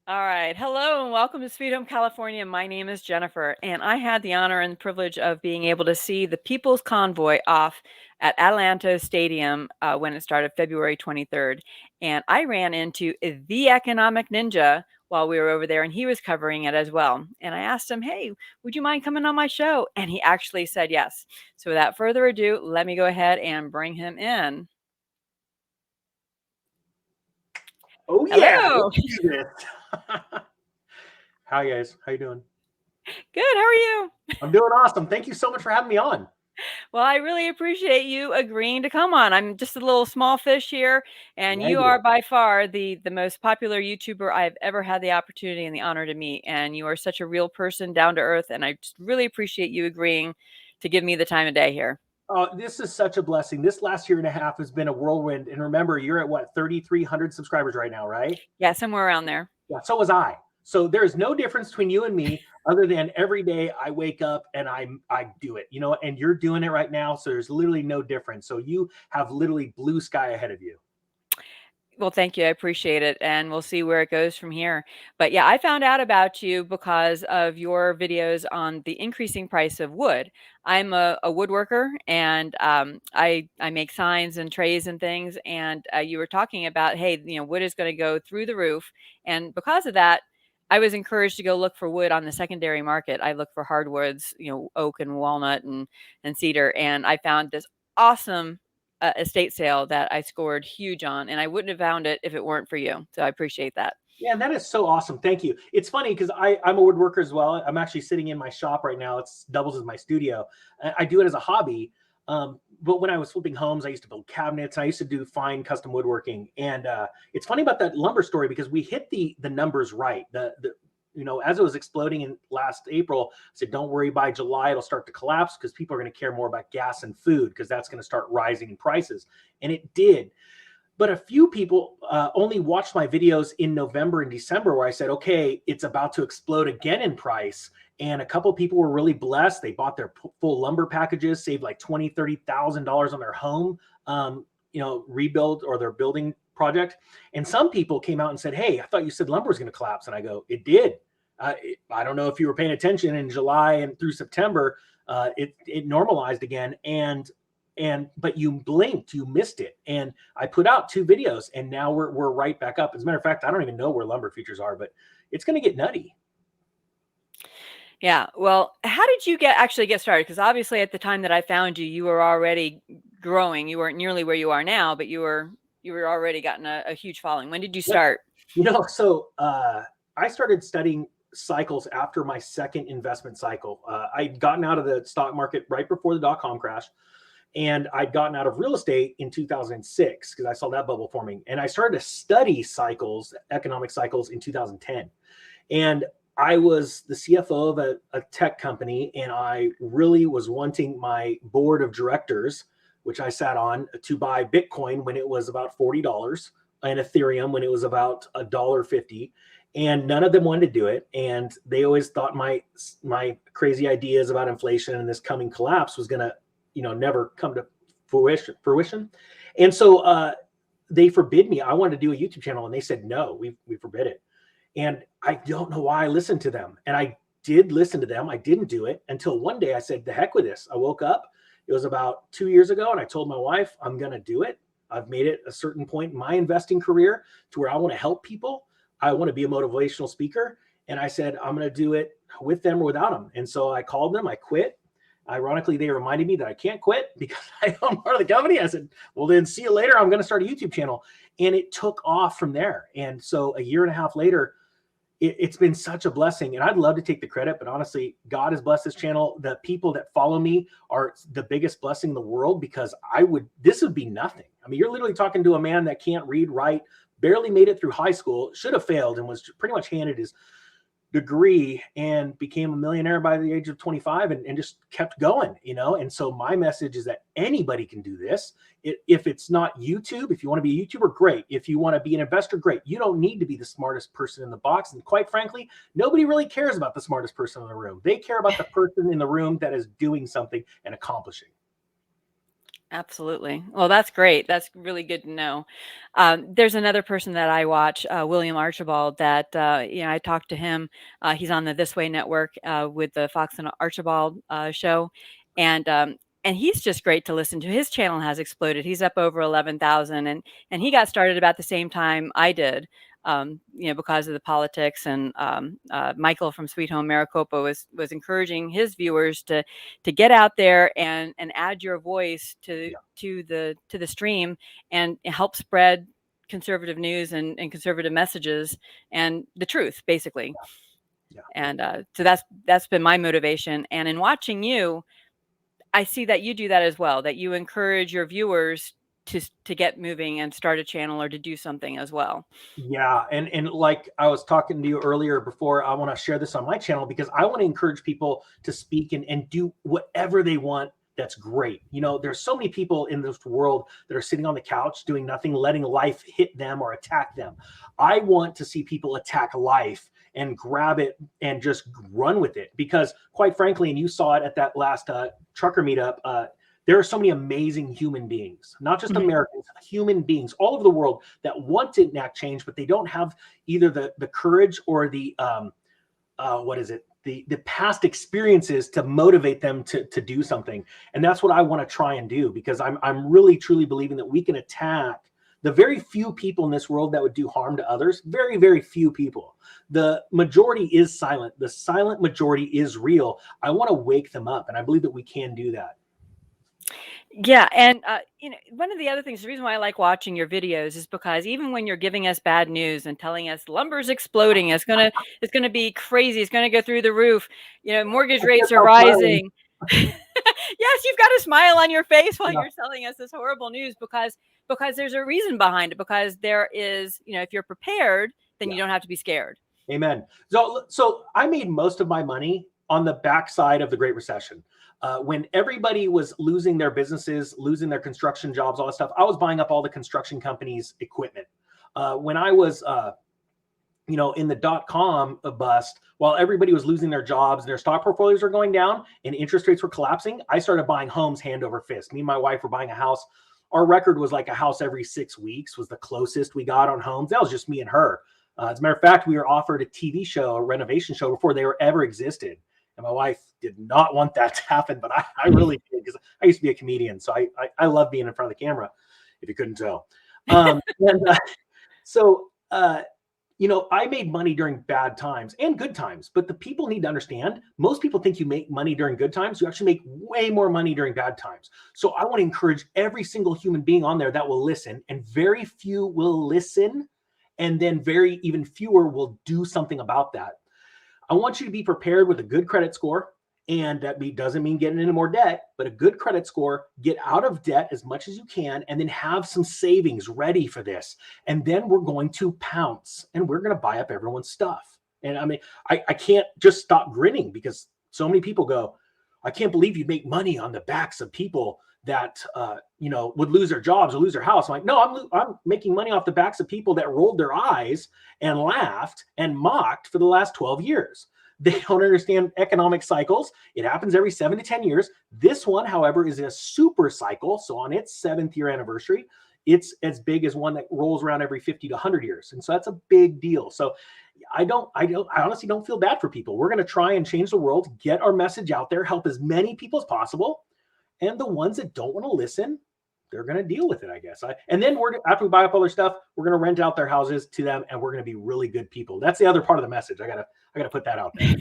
All right. Hello and welcome to Sweet Home, California. My name is Jennifer, and I had the honor and privilege of being able to see the People's Convoy off at Adelanto Stadium when it started February 23rd. And I ran into the Economic Ninja while we were over there, and he was covering it as well. And I asked him, hey, would you mind coming on my show? And he actually said yes. So without further ado, let me go ahead and bring him in. Oh yeah, Hello. let's do this. Hi guys, how you doing? Good. How are you? I'm doing awesome. Thank you so much for having me on. Well, I really appreciate you agreeing to come on. I'm just a little small fish here, and you are Negative. by far the most popular YouTuber I've ever had the opportunity and the honor to meet. And you are such a real person, down to earth, and I just really appreciate you agreeing to give me the time of day here. This is such a blessing. This last year and a half has been a whirlwind. And remember, you're at what, 3,300 subscribers right now, right? Yeah, somewhere around there. Yeah, so was I. So there's no difference between you and me other than every day I wake up and I do it, and you're doing it right now. So there's literally no difference. So you have literally blue sky ahead of you. Well, thank you. I appreciate it. And we'll see where it goes from here. But yeah, I found out about you because of your videos on the increasing price of wood. I'm a woodworker and I make signs and trays and things. And you were talking about, hey, wood is going to go through the roof. And because of that, I was encouraged to go look for wood on the secondary market. I look for hardwoods, oak and walnut and cedar. And I found this awesome estate sale that I scored huge on, and I wouldn't have found it if it weren't for you. So I appreciate that. Yeah, that is so awesome. Thank you. It's funny because I'm a woodworker as well. I'm actually sitting in my shop right now. It's doubles as my studio. I do it as a hobby. But when I was flipping homes, I used to build cabinets. I used to do fine custom woodworking. And it's funny about that lumber story because we hit the numbers right. As it was exploding in last April, I said, don't worry, by July, it'll start to collapse because people are going to care more about gas and food because that's going to start rising in prices. And it did. But a few people only watched my videos in November and December where I said, okay, it's about to explode again in price. And a couple of people were really blessed. They bought their full lumber packages, saved like $20,000, $30,000 on their home, rebuild or their building project. And some people came out and said, hey, I thought you said lumber was going to collapse. And I go, it did. I don't know if you were paying attention in July and through September, it normalized again. But you blinked, you missed it. And I put out 2 videos and now we're right back up. As a matter of fact, I don't even know where lumber futures are, but it's going to get nutty. Yeah. Well, how did you actually get started? Because obviously, at the time that I found you, you were already growing. You weren't nearly where you are now, but you were already gotten a huge following. When did you Yep. start? So I started studying cycles after my second investment cycle. I'd gotten out of the stock market right before the dot-com crash. And I'd gotten out of real estate in 2006 because I saw that bubble forming. And I started to study cycles, economic cycles, in 2010. And I was the CFO of a tech company, and I really was wanting my board of directors, which I sat on, to buy Bitcoin when it was about $40 and Ethereum when it was about $1.50. And none of them wanted to do it. And they always thought my crazy ideas about inflation and this coming collapse was going to never come to fruition. And so they forbid me. I wanted to do a YouTube channel and they said, no, we forbid it. And I don't know why I listened to them. And I did listen to them. I didn't do it until one day I said, the heck with this. I woke up. It was about 2 years ago. And I told my wife, I'm going to do it. I've made it a certain point in my investing career to where I want to help people. I want to be a motivational speaker. And I said, I'm going to do it with them or without them. And so I called them. I quit. Ironically, they reminded me that I can't quit because I own part of the company. I said, well, then see you later. I'm going to start a YouTube channel. And it took off from there. And so a year and a half later, it's been such a blessing. And I'd love to take the credit, but honestly, God has blessed this channel. The people that follow me are the biggest blessing in the world because this would be nothing. I mean, you're literally talking to a man that can't read, write, barely made it through high school, should have failed, and was pretty much handed his degree and became a millionaire by the age of 25 and just kept going, And so my message is that anybody can do this. If it's not YouTube, if you want to be a YouTuber, great. If you want to be an investor, great. You don't need to be the smartest person in the box. And quite frankly, nobody really cares about the smartest person in the room. They care about the person in the room that is doing something and accomplishing. Absolutely. Well, that's great. That's really good to know. There's another person that I watch, William Archibald, that I talked to him. He's on the This Way Network with the Fox and Archibald show, and um, and he's just great to listen to. His channel has exploded. He's up over 11,000, and he got started about the same time I did. Because of the politics, and Michael from Sweet Home Maricopa was encouraging his viewers to get out there and add your voice Yeah, to the stream and help spread conservative news and conservative messages and the truth, basically. yeah. And so that's been my motivation. And in watching you, I see that you do that as well, that you encourage your viewers to get moving and start a channel or to do something as well. Yeah, and like I was talking to you earlier before, I want to share this on my channel because I want to encourage people to speak and do whatever they want. That's great. There's so many people in this world that are sitting on the couch doing nothing, letting life hit them or attack them. I want to see people attack life and grab it and just run with it because, quite frankly, and you saw it at that last trucker meetup, there are so many amazing human beings, not just Mhm. Americans, human beings all over the world that want to enact change, but they don't have either the courage or the what is it? The past experiences to motivate them to do something. And that's what I want to try and do because I'm really truly believing that we can attack the very few people in this world that would do harm to others. Very, very few people. The majority is silent. The silent majority is real. I want to wake them up, and I believe that we can do that. Yeah, and one of the other things, the reason why I like watching your videos is because even when you're giving us bad news and telling us lumber's exploding, it's gonna be crazy, it's gonna go through the roof, mortgage I can't rates are stop smiling. rising. Yes, you've got a smile on your face while Yeah, you're telling us this horrible news because there's a reason behind it. Because there is, if you're prepared, then yeah. you don't have to be scared. Amen. So I made most of my money on the backside of the Great Recession. When everybody was losing their businesses, losing their construction jobs, all that stuff, I was buying up all the construction companies' equipment. When I was, in the .com bust, while everybody was losing their jobs and their stock portfolios were going down and interest rates were collapsing, I started buying homes hand over fist. Me and my wife were buying a house. Our record was like a house every 6 weeks was the closest we got on homes. That was just me and her. As a matter of fact, we were offered a TV show, a renovation show, before they were ever existed. And my wife did not want that to happen, but I really did because I used to be a comedian. So I love being in front of the camera, if you couldn't tell. And so, I made money during bad times and good times, but the people need to understand, most people think you make money during good times. You actually make way more money during bad times. So I want to encourage every single human being on there that will listen, and very few will listen. And then even fewer will do something about that. I want you to be prepared with a good credit score. And that doesn't mean getting into more debt, but a good credit score, get out of debt as much as you can, and then have some savings ready for this. And then we're going to pounce and we're going to buy up everyone's stuff. And I mean, I can't just stop grinning because so many people go, I can't believe you make money on the backs of people that would lose their jobs or lose their house. I'm like, no, I'm making money off the backs of people that rolled their eyes and laughed and mocked for the last 12 years. They don't understand economic cycles. It happens every 7 to 10 years. This one, however, is a super cycle. So on its 7th year anniversary, it's as big as one that rolls around every 50 to 100 years. And so that's a big deal. So I honestly don't feel bad for people. We're going to try and change the world, get our message out there, help as many people as possible. And the ones that don't want to listen, they're going to deal with it, I guess. And then after we buy up all their stuff, we're going to rent out their houses to them, and we're going to be really good people. That's the other part of the message. I gotta put that out there.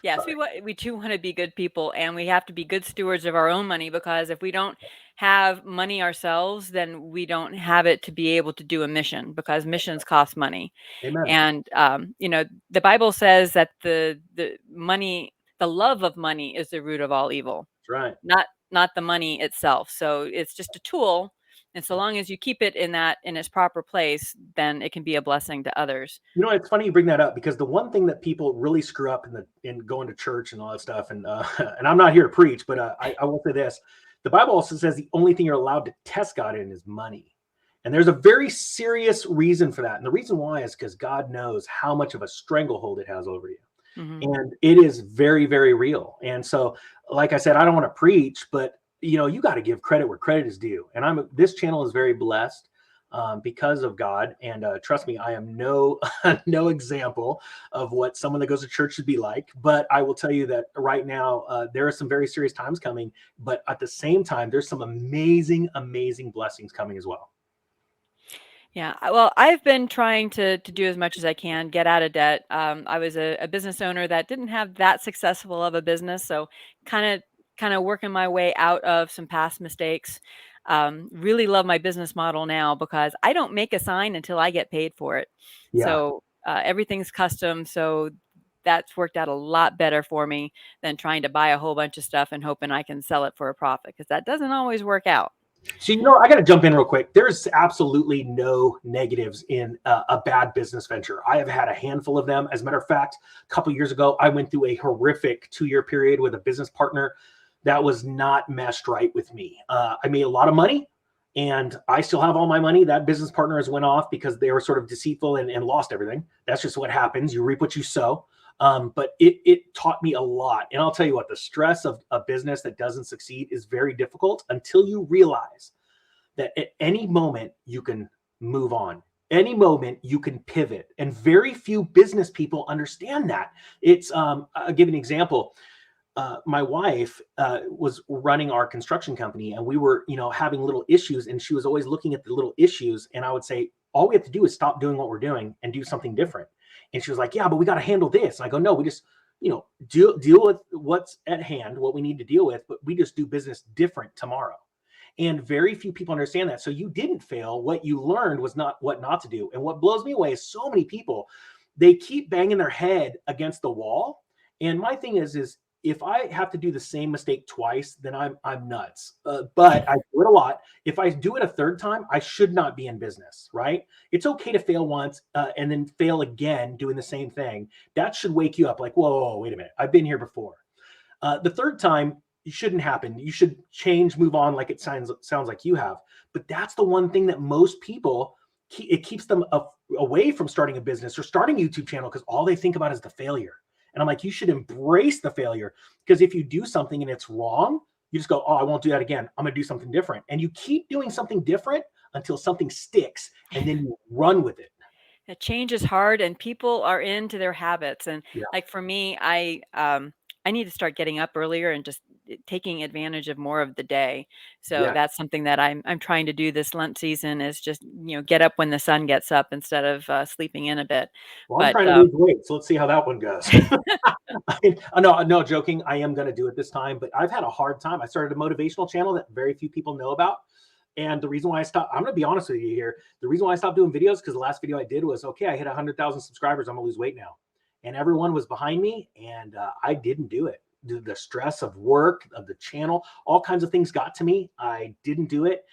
Yes, Sorry. we do want to be good people, and we have to be good stewards of our own money, because if we don't have money ourselves, then we don't have it to be able to do a mission, because missions cost money. Amen. And the Bible says that the love of money is the root of all evil, That's right. not the money itself. So it's just a tool, and so long as you keep it in its proper place, then it can be a blessing to others. It's funny you bring that up because the one thing that people really screw up in going to church and all that stuff, and and I'm not here to preach, but I will say this: the Bible also says the only thing you're allowed to test God in is money. And there's a very serious reason for that. And the reason why is because God knows how much of a stranglehold it has over you. Hmm. And it is very, very real. And so, like I said, I don't want to preach, but you got to give credit where credit is due. And this channel is very blessed because of God. And trust me, I am no no example of what someone that goes to church should be like. But I will tell you that right now there are some very serious times coming. But at the same time, there's some amazing, amazing blessings coming as well. Yeah, well, I've been trying to do as much as I can, get out of debt. I was a business owner that didn't have that successful of a business, so kind of kind of working my way out of some past mistakes. Really love my business model now because I don't make a sign until I get paid for it. Yeah. So everything's custom, so that's worked out a lot better for me than trying to buy a whole bunch of stuff and hoping I can sell it for a profit because that doesn't always work out. So, I got to jump in real quick. There's absolutely no negatives in a bad business venture. I have had a handful of them. As a matter of fact, a couple of years ago, I went through a horrific 2-year period with a business partner that was not meshed right with me. I made a lot of money and I still have all my money. That business partner has went off because they were sort of deceitful and lost everything. That's just what happens. You reap what you sow. But it taught me a lot. And I'll tell you what, the stress of a business that doesn't succeed is very difficult until you realize that at any moment you can move on. Any moment you can pivot. And very few business people understand that. I'll give an example. My wife was running our construction company and we were, having little issues and she was always looking at the little issues. And I would say, all we have to do is stop doing what we're doing and do something different. And she was like, yeah, but we got to handle this. And I go, no, we just, deal with what's at hand, what we need to deal with, but we just do business different tomorrow. And very few people understand that. So you didn't fail. What you learned was not what not to do. And what blows me away is so many people, they keep banging their head against the wall. And my thing is if I have to do the same mistake twice, then I'm nuts. But I do it a lot. If I do it a third time, I should not be in business, right? It's okay to fail once and then fail again doing the same thing. That should wake you up like, whoa, wait a minute. I've been here before. The third time, it shouldn't happen. You should change, move on like it sounds like you have. But that's the one thing that most people, it keeps them away from starting a business or starting a YouTube channel because all they think about is the failure. And I'm like, you should embrace the failure because if you do something and it's wrong, you just go, oh, I won't do that again. I'm going to do something different. And you keep doing something different until something sticks and then you run with it. Change is hard and people are into their habits. And Yeah. like for me, I need to start getting up earlier and just taking advantage of more of the day. So Yeah. that's something that I'm trying to do this Lent season is just, get up when the sun gets up instead of sleeping in a bit. Well, I'm But trying to lose weight. So let's see how that one goes. No, joking. I am going to do it this time, but I've had a hard time. I started a motivational channel that very few people know about. And the reason why I stopped, I'm going to be honest with you here. The reason why I stopped doing videos, because the last video I did was, okay, I hit 100,000 subscribers. I'm going to lose weight now. And everyone was behind me and I didn't do it. The stress of work, of the channel, all kinds of things got to me. I didn't do it.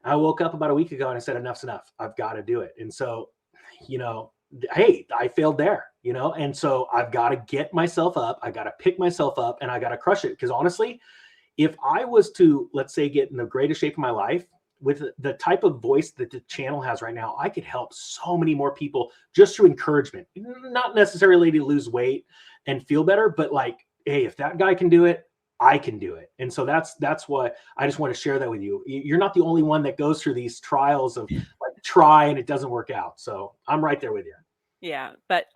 I woke up about a week ago and I said, enough's enough. I've got to do it. And so, hey, I failed there, and so I've got to get myself up. I got to pick myself up and I got to crush it. Because honestly, if I was to, let's say, get in the greatest shape of my life with the type of voice that the channel has right now, I could help so many more people just through encouragement, not necessarily to lose weight and feel better, but like, hey, if that guy can do it, I can do it. And so that's what I just want to share that with you. You're not the only one that goes through these trials of like try and it doesn't work out. So I'm right there with you. yeah, but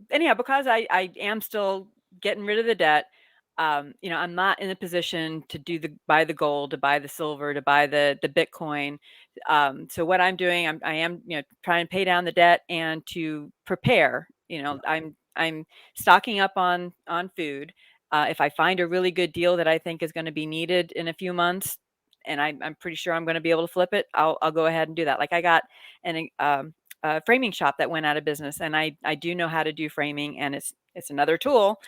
anyhow, because I am still getting rid of the debt, I'm not in a position to buy the gold, to buy the silver, to buy the Bitcoin. So what I'm doing, I am trying to pay down the debt and to prepare. I'm stocking up on food. If I find a really good deal that I think is going to be needed in a few months, and I'm pretty sure I'm going to be able to flip it, I'll go ahead and do that. Like I got an framing shop that went out of business, and I do know how to do framing, and it's another tool.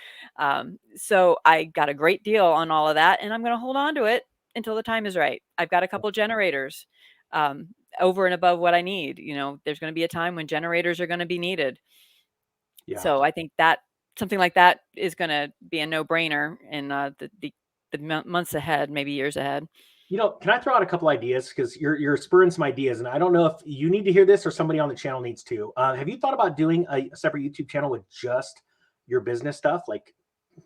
So I got a great deal on all of that, and I'm going to hold on to it until the time is right. I've got a couple generators um, over and above what I need. There's going to be a time when generators are going to be needed. Yeah. So I think that something like that is going to be a no-brainer in the months ahead, maybe years ahead. Can I throw out a couple ideas? Because you're spurring some ideas, and I don't know if you need to hear this or somebody on the channel needs to. Have you thought about doing a separate YouTube channel with just your business stuff, like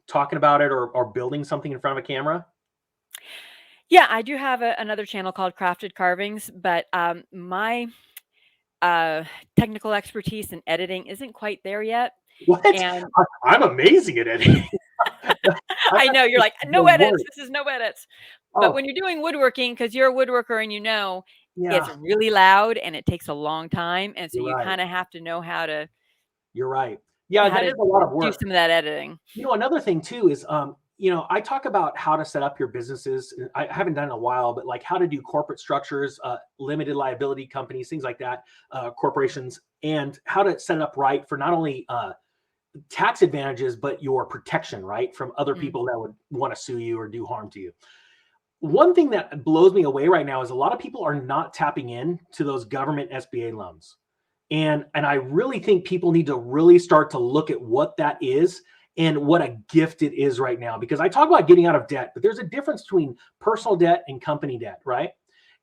talking about it or building something in front of a camera? Yeah, I do have another channel called Crafted Carvings, but my uh, technical expertise in editing isn't quite there yet. What? And I'm amazing at editing. I've I know you're actually like, no done edits. work. This is no edits. But Oh, when you're doing woodworking, because you're a woodworker and it's yeah, really loud and it takes a long time, and so you're you right. kind of have to know You're right. Yeah, how that to is a lot of do work. some of that editing. Another thing too is, I talk about how to set up your businesses. I haven't done it in a while, but like how to do corporate structures, limited liability companies, things like that, corporations, and how to set it up right for not only tax advantages, but your protection, right, from other Mm. people that would want to sue you or do harm to you. One thing that blows me away right now is a lot of people are not tapping in to those government SBA loans. And I really think people need to really start to look at what that is and what a gift it is right now. Because I talk about getting out of debt, but there's a difference between personal debt and company debt, right?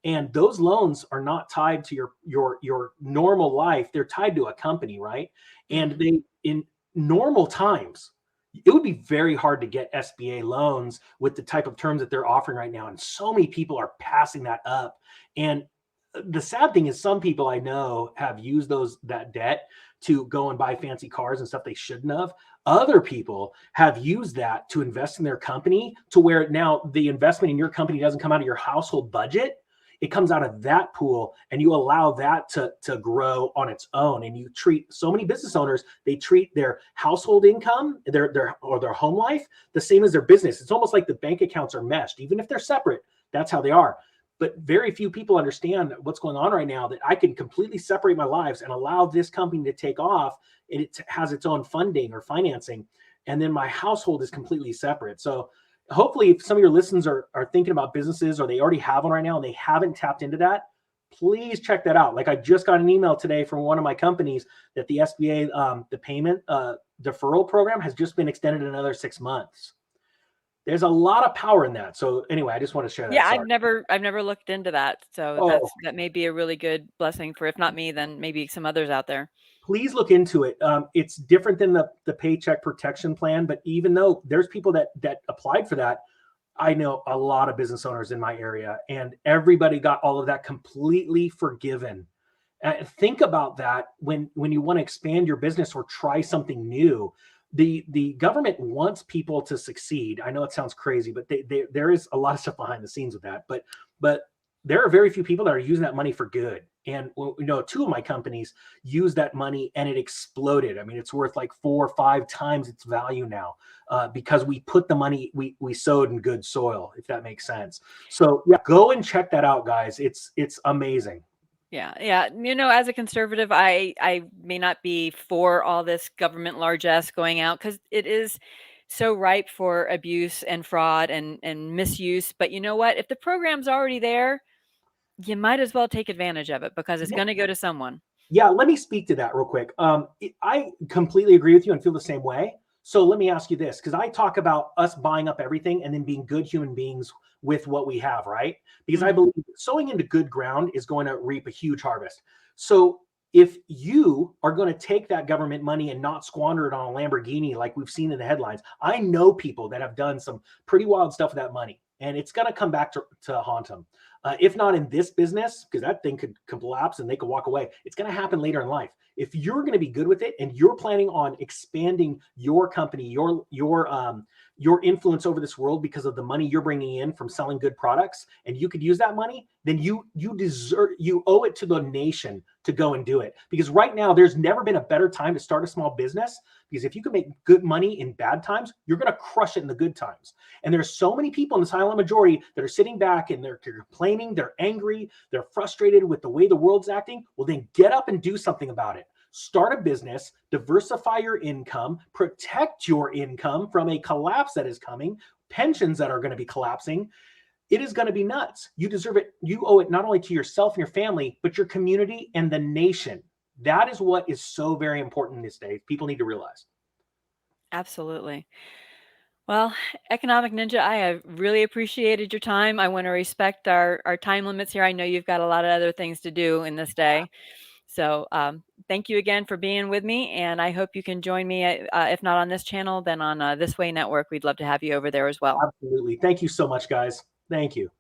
And those loans are not tied to your normal life. They're tied to a company, right? And Mhm. they in normal times, it would be very hard to get SBA loans with the type of terms that they're offering right now. And so many people are passing that up. And the sad thing is some people I know have used that debt to go and buy fancy cars and stuff they shouldn't have. Other people have used that to invest in their company to where now the investment in your company doesn't come out of your household budget. It comes out of that pool and you allow that to grow on its own. And you treat so many business owners, they treat their household income, their home life the same as their business. It's almost like the bank accounts are meshed, even if they're separate. That's how they are. But very few people understand what's going on right now, that I can completely separate my lives and allow this company to take off, and it has its own funding or financing, and then my household is completely separate. So hopefully if some of your listeners are thinking about businesses or they already have one right now and they haven't tapped into that, please check that out. Like I just got an email today from one of my companies that the SBA, the payment deferral program has just been extended another 6 months. There's a lot of power in that. So anyway, I just want to share that. Yeah, Sorry. I've never looked into that. So Oh, that may be a really good blessing for, if not me, then maybe some others out there. please look into it. It's different than the Paycheck Protection Plan, but even though there's people that applied for that, I know a lot of business owners in my area, and everybody got all of that completely forgiven. Think about that when you want to expand your business or try something new. The government wants people to succeed. I know it sounds crazy, but there is a lot of stuff behind the scenes with that. But there are very few people that are using that money for good. And two of my companies use that money and it exploded. I mean, it's worth like 4 or 5 times its value now, because we put the money we sowed in good soil, if that makes sense. So yeah, go and check that out, guys. It's amazing. Yeah, yeah. As a conservative, I may not be for all this government largesse going out, because it is so ripe for abuse and fraud and misuse. But you know what? If the program's already there, you might as well take advantage of it, because it's Yeah, going to go to someone. yeah, let me speak to that real quick. I completely agree with you and feel the same way. So let me ask you this, because I talk about us buying up everything and then being good human beings with what we have, right? Because I Mhm. believe sowing into good ground is going to reap a huge harvest. So if you are going to take that government money and not squander it on a Lamborghini like we've seen in the headlines, I know people that have done some pretty wild stuff with that money, and it's going to come back to haunt them. If not in this business, because that thing could collapse and they could walk away, it's going to happen later in life. If you're going to be good with it and you're planning on expanding your company, your influence over this world because of the money you're bringing in from selling good products, and you could use that money, then you owe it to the nation to go and do it. Because right now, there's never been a better time to start a small business. Because if you can make good money in bad times, you're going to crush it in the good times. And there's so many people in the silent majority that are sitting back and they're complaining, they're angry, they're frustrated with the way the world's acting. Well, then get up and do something about it. Start a business, diversify your income, protect your income from a collapse that is coming, pensions that are going to be collapsing. It is going to be nuts. You deserve it. You owe it not only to yourself and your family, but your community and the nation. That is what is so very important these days. People need to realize. Absolutely. Well, Economic Ninja, I have really appreciated your time. I want to respect our time limits here. I know you've got a lot of other things to do in this day. So thank you again for being with me. And I hope you can join me, if not on this channel, then on This Way Network. We'd love to have you over there as well. Absolutely. Thank you so much, guys. Thank you.